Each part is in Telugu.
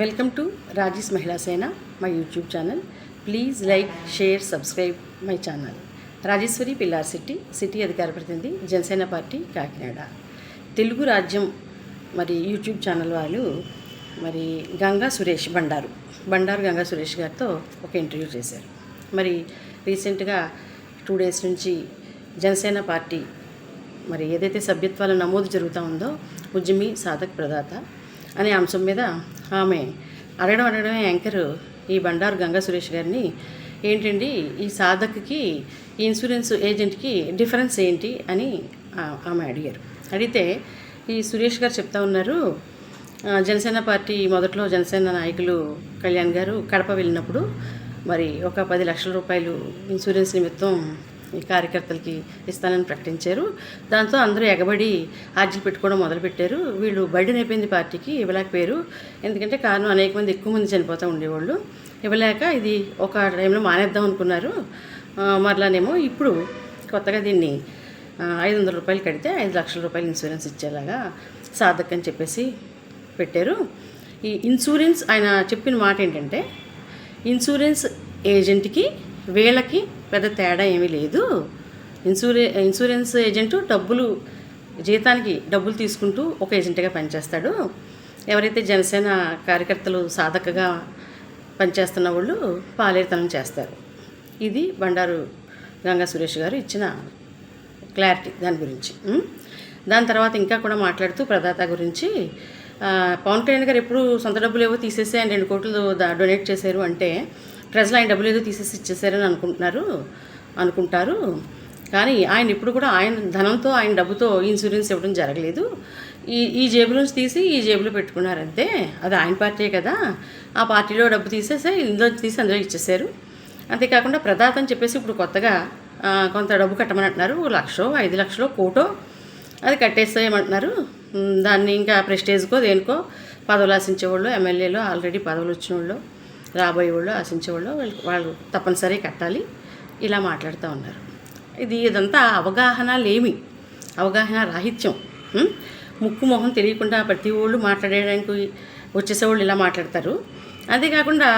వెల్కమ్ టు రాజీస్ మహిళా సేన my YouTube channel. Please like, share, subscribe my channel. Rajeshwari pillar city అధికార ప్రతినిధి, జనసేన పార్టీ, కాకినాడ. తెలుగు రాజ్యం మరి యూట్యూబ్ ఛానల్ వాళ్ళు మరి గంగా సురేష్ బండారు గంగా సురేష్ గారితో ఒక ఇంటర్వ్యూ చేశారు. మరి రీసెంట్గా 2 days నుంచి జనసేన పార్టీ మరి ఏదైతే సభ్యత్వాల నమోదు జరుగుతూ ఉందో ఉద్యమి సాధక్ ప్రదాత అనే అంశం మీద ఆమె అడగడమే యాంకర్ ఈ బండారు గంగా సురేష్ గారిని, ఏంటండి ఈ సాధక్కి ఈ ఇన్సూరెన్స్ ఏజెంట్కి డిఫరెన్స్ ఏంటి అని ఆమె అడిగితే ఈ సురేష్ గారు చెప్తా ఉన్నారు, జనసేన పార్టీ మొదట్లో జనసేన నాయకులు కళ్యాణ్ గారు కడప వెళ్ళినప్పుడు మరి ఒక 10 లక్షల రూపాయలు ఇన్సూరెన్స్ నిమిత్తం ఈ కార్యకర్తలకి ఇస్తానని ప్రకటించారు. దాంతో అందరూ ఎగబడి ఆర్జీలు పెట్టుకోవడం మొదలుపెట్టారు. వీళ్ళు బర్డెన్ అయిపోయింది పార్టీకి, ఇవ్వలేకపోయారు. ఎందుకంటే కారణం అనేక మంది ఎక్కువ మంది చనిపోతూ ఉండేవాళ్ళు. ఇవ్వలేక ఇది ఒక టైంలో మానేద్దాం అనుకున్నారు. మరలానేమో ఇప్పుడు కొత్తగా దీన్ని 500 రూపాయలు కడితే 5 లక్షల రూపాయలు ఇన్సూరెన్స్ ఇచ్చేలాగా సాధక్ అని చెప్పేసి పెట్టారు. ఈ ఇన్సూరెన్స్ ఆయన చెప్పిన మాట ఏంటంటే, ఇన్సూరెన్స్ ఏజెంట్కి వీళ్ళకి పెద్ద తేడా ఏమీ లేదు. ఇన్సూరెన్స్ ఏజెంటు జీతానికి డబ్బులు తీసుకుంటూ ఒక ఏజెంట్గా పనిచేస్తాడు. ఎవరైతే జనసేన కార్యకర్తలు సాధకగా పనిచేస్తున్న వాళ్ళు పాలేరుతనం చేస్తారు. ఇది బండారు గంగా సురేష్ గారు ఇచ్చిన క్లారిటీ దాని గురించి. దాని తర్వాత ఇంకా కూడా మాట్లాడుతూ ప్రదాత గురించి, పవన్ కళ్యాణ్ గారు ఎప్పుడు సొంత డబ్బులు ఏవో తీసేసి ఆయన 2 కోట్లు డొనేట్ చేశారు అంటే ప్రజలు ఆయన డబ్బులు ఏదో తీసేసి ఇచ్చేసారని అనుకుంటారు. కానీ ఆయన ఇప్పుడు కూడా ఆయన ధనంతో, ఆయన డబ్బుతో ఇన్సూరెన్స్ ఇవ్వడం జరగలేదు. ఈ జేబుల నుంచి తీసి ఈ జేబులో పెట్టుకున్నారంతే. అది ఆయన పార్టీ కదా, ఆ పార్టీలో డబ్బు తీసేసి ఇందులో తీసి అందులో ఇచ్చేసారు. అంతేకాకుండా ప్రదాత అని చెప్పేసి ఇప్పుడు కొత్తగా కొంత డబ్బు కట్టమని అంటున్నారు. 1 లక్షో 5 లక్షలో కోటో అది కట్టేసేయమంటున్నారు. దాన్ని ఇంకా ప్రెస్టేజ్కో దేనికో పదవులు ఆశించేవాళ్ళు, ఎమ్మెల్యేలు ఆల్రెడీ పదవులు వచ్చిన వాళ్ళు, రాబోయే వాళ్ళు ఆశించేవాళ్ళు వాళ్ళు తప్పనిసరి కట్టాలి, ఇలా మాట్లాడుతూ ఉన్నారు. ఇదంతా అవగాహన రాహిత్యం. ముక్కు మొహం తెలియకుండా ప్రతి వాళ్ళు మాట్లాడడానికి వచ్చేసేవాళ్ళు ఇలా మాట్లాడతారు. అంతేకాకుండా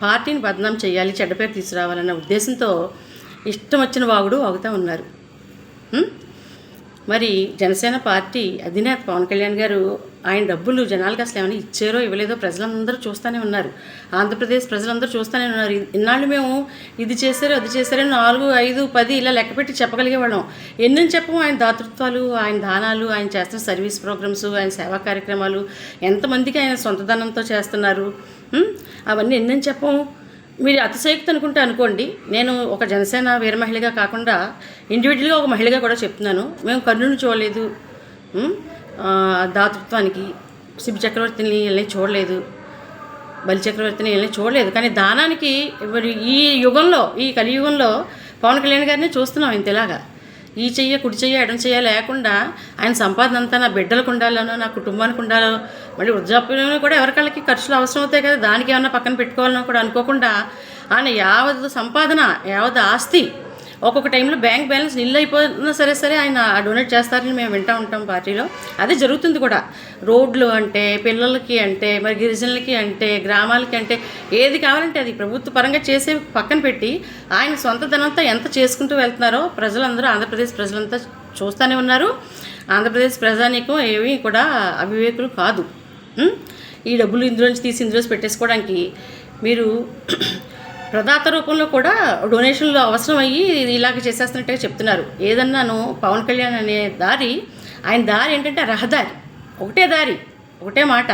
పార్టీని బద్నాం చేయాలి, చెడ్డ పేరు తీసుకురావాలన్న ఉద్దేశంతో ఇష్టం వచ్చిన వాగుతూ ఉన్నారు. మరి జనసేన పార్టీ అధినేత పవన్ కళ్యాణ్ గారు ఆయన డబ్బులు జనాలకు అసలు ఏమైనా ఇచ్చారో ఇవ్వలేదో ప్రజలందరూ చూస్తూనే ఉన్నారు. ఆంధ్రప్రదేశ్ ప్రజలందరూ చూస్తూనే ఉన్నారు. ఇన్నాళ్ళు మేము ఇది చేశారు అది చేశారని 4, 5, 10 ఇలా లెక్కపెట్టి చెప్పగలిగేవాళ్ళం. ఎన్నని చెప్పము ఆయన దాతృత్వాలు, ఆయన దానాలు, ఆయన చేస్తున్న సర్వీస్ ప్రోగ్రామ్స్, ఆయన సేవా కార్యక్రమాలు, ఎంతమందికి ఆయన సొంత ధనంతో చేస్తున్నారు, అవన్నీ ఎన్నని చెప్పము. మీరు అతిశయోక్తి అనుకోండి. నేను ఒక జనసేన వీర మహిళగా కాకుండా ఇండివిజువల్గా ఒక మహిళగా కూడా చెప్తున్నాను. మేము కర్ణుని చూడలేదు, దాతృత్వానికి శిబి చక్రవర్తిని వెళ్ళి చూడలేదు, బలి చక్రవర్తిని వెళ్ళి చూడలేదు. కానీ దానానికి ఈ యుగంలో, ఈ కలియుగంలో పవన్ కళ్యాణ్ గారిని చూస్తున్నాం. ఇంతలాగా ఈ చెయ్య కుడి చెయ్య ఎడం చెయ్య లేకుండా ఆయన సంపాదన అంతా నా బిడ్డలకు ఉండాలనో, నా కుటుంబానికి ఉండాలో, మళ్ళీ వృద్ధాప్యంలో కూడా ఎవరికళ్ళకి ఖర్చులు అవసరం అవుతాయి కదా, దానికి ఏమన్నా పక్కన పెట్టుకోవాలనో కూడా అనుకోకుండా ఆయన యావత్ సంపాదన, యావత్ ఆస్తి ఒక్కొక్క టైంలో బ్యాంక్ బ్యాలెన్స్ నిల్ అయిపోయినా సరే ఆయన డొనేట్ చేస్తారని మేము వింటూ ఉంటాం పార్టీలో. అదే జరుగుతుంది కూడా. రోడ్లు అంటే, పిల్లలకి అంటే, మరి గిరిజనులకి అంటే, గ్రామాలకి అంటే, ఏది కావాలంటే అది ప్రభుత్వ పరంగా చేసే పక్కన పెట్టి ఆయన సొంత ధనంతో ఎంత చేసుకుంటూ వెళ్తున్నారో ప్రజలందరూ, ఆంధ్రప్రదేశ్ ప్రజలంతా చూస్తూనే ఉన్నారు. ఆంధ్రప్రదేశ్ ప్రజానీకం ఏమీ కూడా అవివేకులు కాదు. ఈ డబ్బులు ఇందులోంచి తీసి ఇందులోంచి పెట్టేసుకోవడానికి మీరు ప్రదాత రూపంలో కూడా డొనేషన్లు అవసరం అయ్యి ఇలాగ చేసేస్తున్నట్టుగా చెప్తున్నారు. ఏదన్నాను పవన్ కళ్యాణ్ అనే ఆయన దారి ఏంటంటే రహదారి, ఒకటే దారి, ఒకటే మాట.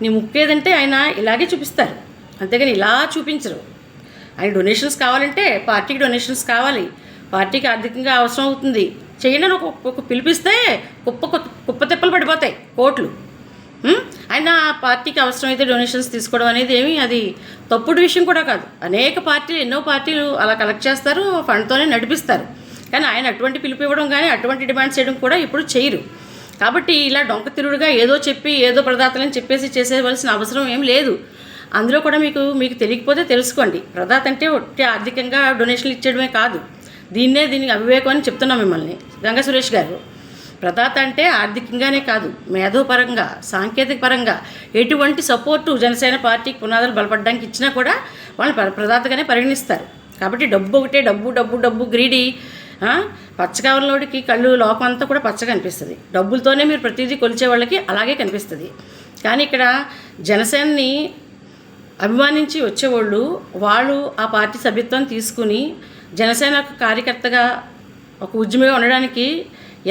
నీ ముక్కేదంటే ఆయన ఇలాగే చూపిస్తారు, అంతేగాని ఇలా చూపించరు. ఆయన డొనేషన్స్ కావాలంటే పార్టీకి డొనేషన్స్ కావాలి, పార్టీకి ఆర్థికంగా అవసరం అవుతుంది, చేయనని ఒక పిలిపిస్తే కుప్ప తెప్పలు పడిపోతాయి కోట్లు. ఆయన పార్టీకి అవసరమైతే డొనేషన్స్ తీసుకోవడం అనేది అది తప్పుడు విషయం కూడా కాదు. ఎన్నో పార్టీలు అలా కలెక్ట్ చేస్తారు, ఫండ్తోనే నడిపిస్తారు. కానీ ఆయన అటువంటి పిలుపు ఇవ్వడం కానీ అటువంటి డిమాండ్స్ చేయడం కూడా ఇప్పుడు చేయరు. కాబట్టి ఇలా డొంక తిరుగుడుగా ఏదో చెప్పి ఏదో ప్రదాతలని చెప్పేసి చేసేవలసిన అవసరం ఏం లేదు. అందులో కూడా మీకు తెలియకపోతే తెలుసుకోండి. ప్రదాత అంటే ఒట్టి ఆర్థికంగా డొనేషన్లు ఇచ్చేయడమే కాదు, దీనికి అవివేకం అని చెప్తున్నాం మిమ్మల్ని. గంగా సురేష్ గారు ప్రదాత అంటే ఆర్థికంగానే కాదు, మేధోపరంగా, సాంకేతిక పరంగా ఎటువంటి సపోర్టు జనసేన పార్టీకి పునాదులు బలపడడానికి ఇచ్చినా కూడా వాళ్ళు ప్రదాతగానే పరిగణిస్తారు. కాబట్టి డబ్బు ఒకటే, డబ్బు డబ్బు డబ్బు గ్రీడీ. పచ్చకావలలోడికి కళ్ళు లోకం అంతా కూడా పచ్చగా కనిపిస్తుంది. డబ్బులతోనే మీరు ప్రతిదీ కొలిచే వాళ్ళకి అలాగే కనిపిస్తుంది. కానీ ఇక్కడ జనసేనని అభిమానించి వచ్చేవాళ్ళు వాళ్ళు ఆ పార్టీ సభ్యత్వం తీసుకుని జనసేన కార్యకర్తగా ఒక ఉద్యమిగా ఉండడానికి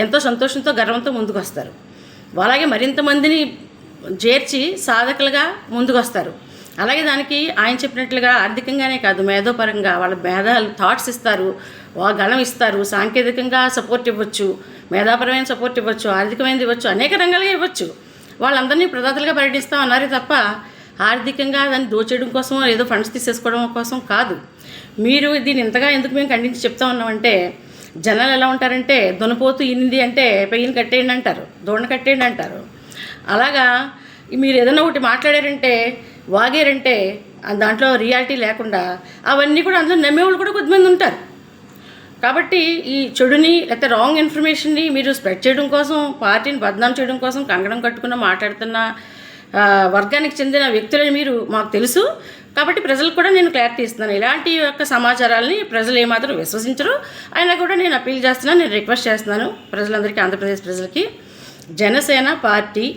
ఎంతో సంతోషంతో గర్వంతో ముందుకు వస్తారు. అలాగే మరింత మందిని చేర్చి సాధకులుగా ముందుకు వస్తారు. అలాగే దానికి ఆయన చెప్పినట్లుగా ఆర్థికంగానే కాదు, మేధోపరంగా వాళ్ళ మేధాలు థాట్స్ ఇస్తారు, గణం ఇస్తారు, సాంకేతికంగా సపోర్ట్ ఇవ్వచ్చు, మేధాపరమైన సపోర్ట్ ఇవ్వచ్చు, ఆర్థికమైనది ఇవ్వచ్చు, అనేక రంగాలుగా ఇవ్వచ్చు. వాళ్ళందరినీ ప్రదాతలుగా పరిగణిస్తాం అన్నారే తప్ప ఆర్థికంగా దాన్ని దోచేయడం కోసం ఏదో ఫండ్స్ తీసేసుకోవడం కోసం కాదు. మీరు దీన్ని ఇంతగా ఎందుకు మేము ఖండించి చెప్తా ఉన్నామంటే, జనాలు ఎలా ఉంటారంటే దునపోతూ ఇనింది అంటే పెయిన్ కట్టేయండి అంటారు, దోణ కట్టేయండి అంటారు. అలాగా మీరు ఏదైనా ఒకటి మాట్లాడారంటే, వాగారంటే దాంట్లో రియాలిటీ లేకుండా అవన్నీ కూడా అందులో నమ్మేవాళ్ళు కూడా కొద్దిమంది ఉంటారు. కాబట్టి ఈ చెడుని లేకపోతే రాంగ్ ఇన్ఫర్మేషన్ని మీరు స్ప్రెడ్ చేయడం కోసం, పార్టీని బదనాం చేయడం కోసం కంగణం కట్టుకున్న మాట్లాడుతున్న వర్గానికి చెందిన వ్యక్తులని మీరు మాకు తెలుసు. కాబట్టి ప్రజలకు కూడా నేను క్లారిటీ ఇస్తున్నాను. ఇలాంటి యొక్క సమాచారాలని ప్రజలు ఏమాత్రం విశ్వసించరు. అయినా కూడా నేను అప్పీల్ చేస్తున్నాను, నేను రిక్వెస్ట్ చేస్తున్నాను ప్రజలందరికీ, ఆంధ్రప్రదేశ్ ప్రజలకి. జనసేన పార్టీ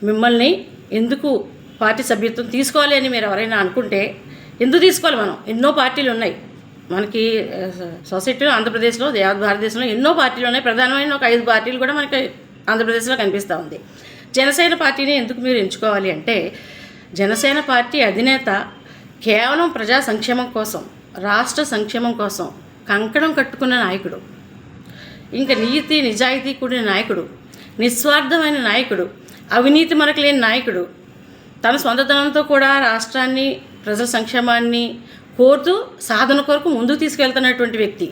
మిమ్మల్ని ఎందుకు పార్టీ సభ్యత్వం తీసుకోవాలి అని మీరు ఎవరైనా అనుకుంటే ఎందుకు తీసుకోవాలి? మనం ఎన్నో పార్టీలు ఉన్నాయి మనకి సొసైటీలో, ఆంధ్రప్రదేశ్లో, భారతదేశంలో ఎన్నో పార్టీలు ఉన్నాయి. ప్రధానమైన ఒక 5 పార్టీలు కూడా మనకి ఆంధ్రప్రదేశ్లో కనిపిస్తూ ఉంది. జనసేన పార్టీని ఎందుకు మీరు ఎంచుకోవాలి అంటే, జనసేన పార్టీ అధినేత కేవలం ప్రజా సంక్షేమం కోసం, రాష్ట్ర సంక్షేమం కోసం కంకణం కట్టుకున్న నాయకుడు. ఇంకా నీతి నిజాయితీ కూడిన నాయకుడు, నిస్వార్థమైన నాయకుడు, అవినీతి మనకు లేని నాయకుడు, తన సొంతధనంతో కూడా రాష్ట్రాన్ని, ప్రజల సంక్షేమాన్ని కోరుతూ సాధన కొరకు ముందుకు తీసుకెళ్తున్నటువంటి వ్యక్తి.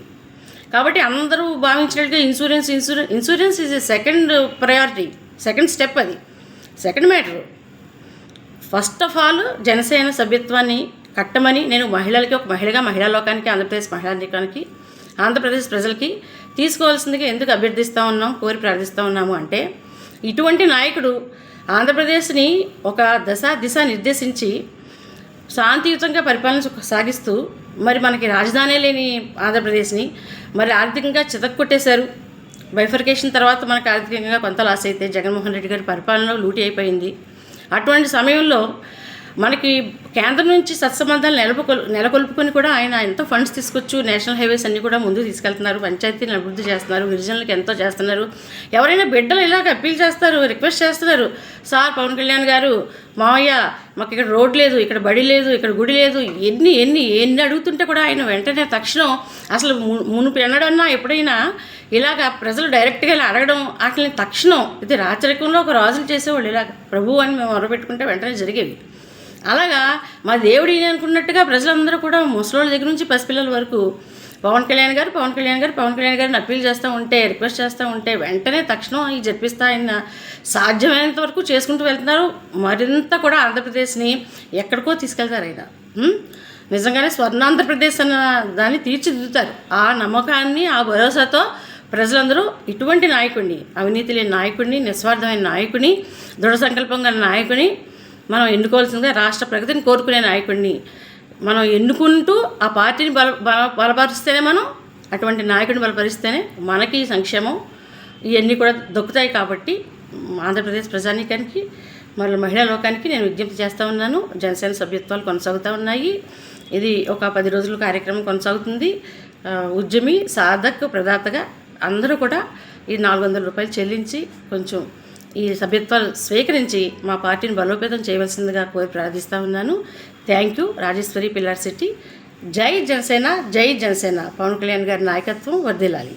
కాబట్టి అందరూ భావించినట్టుగా insurance is a second priority, second step, అది second matter. First of all Janasena సభ్యత్వాన్ని కట్టమని నేను మహిళలకి, ఒక మహిళగా మహిళా లోకానికి, ఆంధ్రప్రదేశ్ మహిళానికానికి, ఆంధ్రప్రదేశ్ ప్రజలకి తీసుకోవాల్సిందిగా ఎందుకు అభ్యర్థిస్తూ ఉన్నాం, కోరి ప్రార్థిస్తూ ఉన్నాము అంటే, ఇటువంటి నాయకుడు ఆంధ్రప్రదేశ్ని ఒక దిశ నిర్దేశించి శాంతియుతంగా పరిపాలన సాగిస్తూ, మరి మనకి రాజధాని లేని ఆంధ్రప్రదేశ్ని మరి ఆర్థికంగా చితక్కొట్టేశారు. బైఫర్కేషన్ తర్వాత మనకు ఆర్థికంగా కొంత లాస్ అయితే జగన్మోహన్ రెడ్డి గారి పరిపాలనలో లూటీ అయిపోయింది. అటువంటి సమయంలో మనకి కేంద్రం నుంచి సత్సంబంధాలు నెలకొల్పుకొని కూడా ఆయన ఎంతో ఫండ్స్ తీసుకొచ్చు, నేషనల్ హైవేస్ అన్నీ కూడా ముందుకు తీసుకెళ్తున్నారు, పంచాయతీని అభివృద్ధి చేస్తున్నారు, గిరిజనులకు ఎంతో చేస్తున్నారు. ఎవరైనా బిడ్డలు ఇలాగ అప్పీల్ చేస్తారు, రిక్వెస్ట్ చేస్తున్నారు, సార్ పవన్ కళ్యాణ్ గారు, మావయ్య మాకు ఇక్కడ రోడ్ లేదు, ఇక్కడ బడి లేదు, ఇక్కడ గుడి లేదు, ఎన్ని అడుగుతుంటే కూడా ఆయన వెంటనే తక్షణం, అసలు మునుపు ఎన్నడన్నా ఎప్పుడైనా ఇలాగ ప్రజలు డైరెక్ట్గా ఇలా అడగడం, వాటిని తక్షణం, ఇది రాచరికంలో ఒక రాజులు చేసేవాళ్ళు, ఇలాగ ప్రభు అని మేము మొరపెట్టుకుంటే వెంటనే జరిగేవి. అలాగా మా దేవుడు ఈయన అనుకున్నట్టుగా ప్రజలందరూ కూడా ముసలోళ్ళ దగ్గర నుంచి పసిపిల్లల వరకు పవన్ కళ్యాణ్ గారిని అప్పీల్ చేస్తూ ఉంటే, రిక్వెస్ట్ చేస్తూ ఉంటే వెంటనే తక్షణం ఈ జరిపిస్తా ఆయన సాధ్యమైనంత వరకు చేసుకుంటూ వెళ్తున్నారు. మరింత కూడా ఆంధ్రప్రదేశ్ని ఎక్కడికో తీసుకెళ్తారు ఆయన. నిజంగానే స్వర్ణాంధ్రప్రదేశ్ అన్న దాన్ని తీర్చిదిద్దుతారు. ఆ నమ్మకాన్ని, ఆ భరోసాతో ప్రజలందరూ ఇటువంటి నాయకుడిని, అవినీతి లేని నాయకుడిని, నిస్వార్థమైన నాయకుడిని, దృఢ సంకల్పం గల నాయకుడిని మనం ఎన్నుకోవాల్సిందిగా, రాష్ట్ర ప్రగతిని కోరుకునే నాయకుడిని మనం ఎన్నుకుంటూ ఆ పార్టీని బలపరిస్తేనే, మనం అటువంటి నాయకుడిని బలపరిస్తేనే మనకి సంక్షేమం ఇవన్నీ కూడా దొక్కుతాయి. కాబట్టి ఆంధ్రప్రదేశ్ ప్రజానీకానికి, మరి మహిళా లోకానికి నేను విజ్ఞప్తి చేస్తూ ఉన్నాను. జనసేన సభ్యత్వాలు కొనసాగుతూ ఉన్నాయి. ఇది ఒక 10 రోజుల కార్యక్రమం కొనసాగుతుంది. ఉద్యమి, సాధక్, ప్రదాతగా అందరూ కూడా ఈ 400 రూపాయలు చెల్లించి కొంచెం ఈ సభ్యత్వాలు స్వీకరించి మా పార్టీని బలోపేతం చేయవలసిందిగా కోరి ప్రార్థిస్తూ ఉన్నాను. Thank you. Rajeshwari pillar city. జై జనసేన, జై జనసేన. పవన్ కళ్యాణ్ గారి నాయకత్వం వర్ధిల్లాలి.